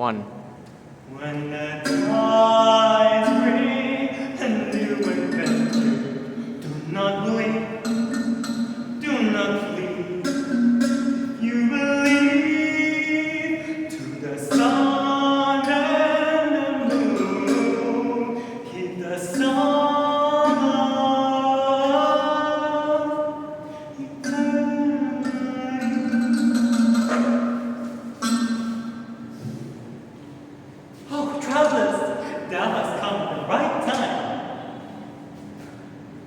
1. When the tides bring a new adventure, do not blink, do not flee. You believe to the sun and the moon, keep the song of eternity. Oh, travelers, thou hast come at the right time.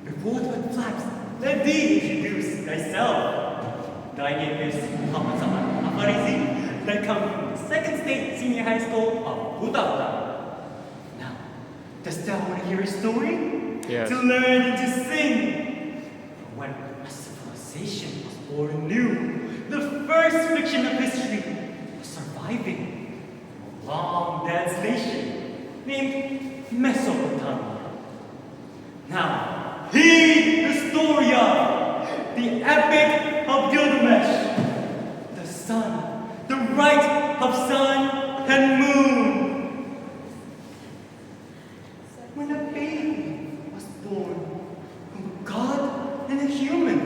Before the flaps, let thee introduce thyself. Thy name is Muhammad Zaman Afarizi, that come from the second state senior high school of Budapest. Now, dost thou want to hear a story? Yes. To learn and to sing. For when a civilization was born anew, the first fiction of history was surviving from a long dead nation named Mesopotamia. Now, heed the story of the epic of Gilgamesh, the sun, the Rite of sun and moon. When a baby was born, from a god and a human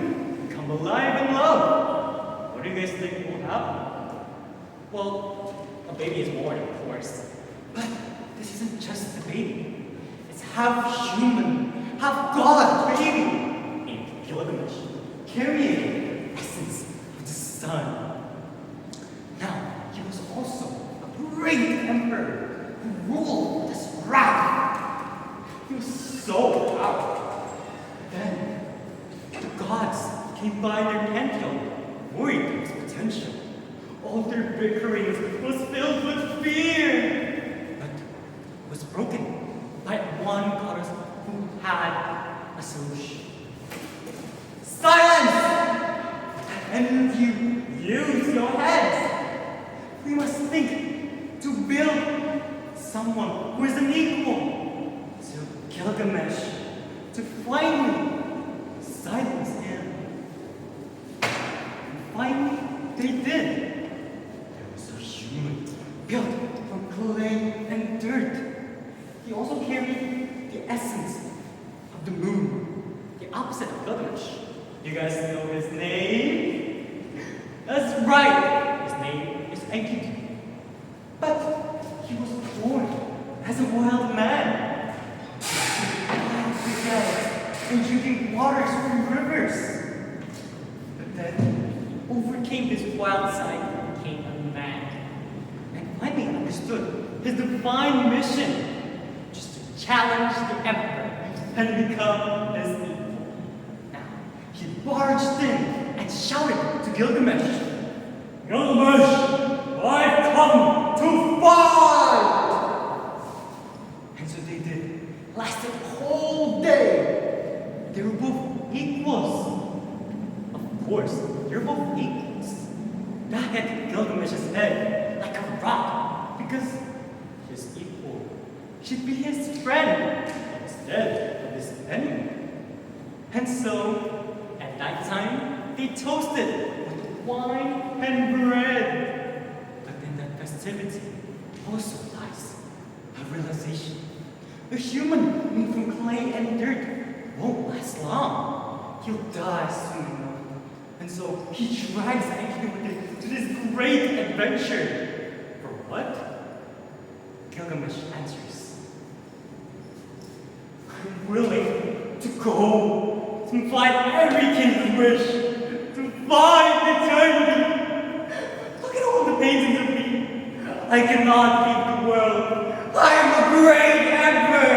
become alive in love, what do you guys think will happen? Well, a baby is born, of course, but this isn't just a baby. It's half human, half god baby named Gilgamesh, carrying the essence of the sun. Now, he was also a great emperor who ruled with his wrath. He was so powerful. Then, the gods came by their pantheon, worried of his potential. All their bickerings was filled with fear, but was broken by one goddess who had a solution. Silence! And you use your heads. We must think to build someone who is an equal to Gilgamesh, to finally silence him. And finally, they did. There was a human built from clay and dirt. He also carried the essence of the moon, the opposite of Gilgamesh. You guys know his name? That's right, his name is Enkidu. But he was born as a wild man. Wild dead and drinking waters from rivers. But then overcame his wild side and became a man. And finally understood his divine mission, just to challenge the emperor and become his equal. Now, he barged in and shouted to Gilgamesh, "Gilgamesh, I've come to fight!" And so they did. Lasted a whole day. They were both equals. Of course, they're both equals. That hit Gilgamesh's head like a rock, because his equal should be his friend instead of his enemy. And so, at night time, they toasted with wine and bread. But in that festivity also lies a realization. A human made from clay and dirt won't last long. He'll die soon enough. And so he drags Enkidu with it to this great adventure. For what? Gilgamesh answers, "I'm willing to go to find every king's wish, to find eternity. Look at all the paintings of me. I cannot leave the world. I am a great emperor."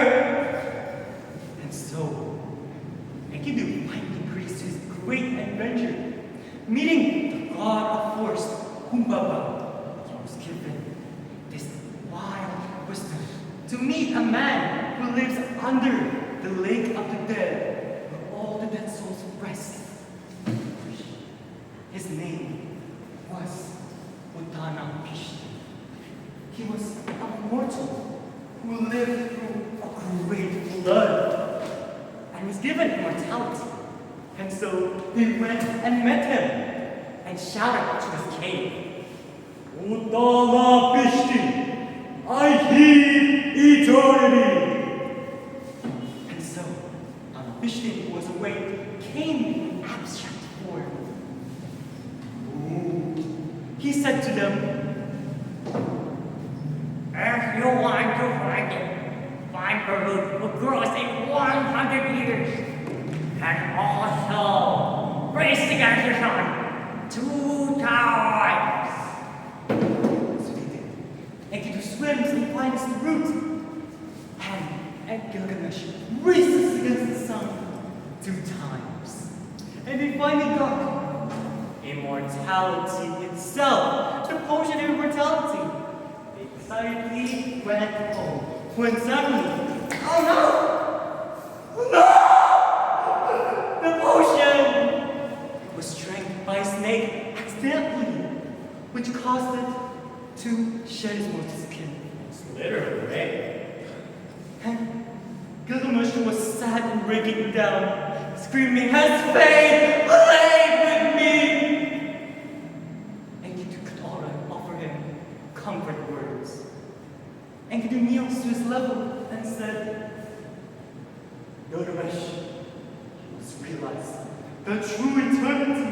And so, Enkidu finally agrees to his great adventure, meeting the god of force, Humbaba. He was given this wild wisdom to meet a man who lives under the lake of the dead, where all the dead souls rest. His name was Utana Pishti. He was a mortal who lived through a great flood and was given immortality. And so they went and met him and shouted to his cave, "Utana Pishti, I heed eternity. And so, on a fish that was away, came in abstract form. He said to them, if you want to find it, find a root who grows in 100 years, and also raise the sun 2 times. So they did. And he swims and finds the root. And Gilgamesh races against the sun 2 times. And they finally got immortality itself, the potion of immortality. They excitedly went home, when suddenly, oh no! The potion was drank by a snake accidentally, which caused it to shed its mortal skin. It's literally, right? And Gilgamesh was sad and breaking down, screaming, has fate played with me? And Enkidu could offer him comfort words. Enkidu kneels to his level and said, Gilgamesh, you must realize that true eternity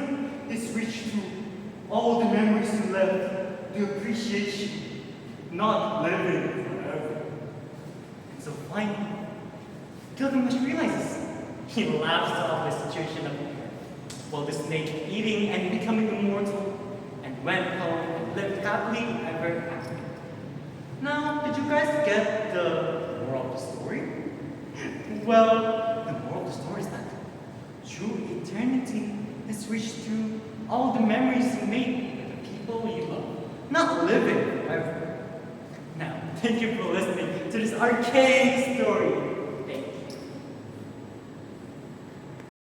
is reached through all the memories you left, the appreciation, not living forever. And so finally, Gilgamesh realizes. He laughs off the situation of while the snake eating and becoming immortal, and went home and lived happily ever after. Now, did you guys get the moral of the story? Well, the moral of the story is that true eternity is reached through all the memories you made with the people you love, not living forever. Now, thank you for listening to this arcane story.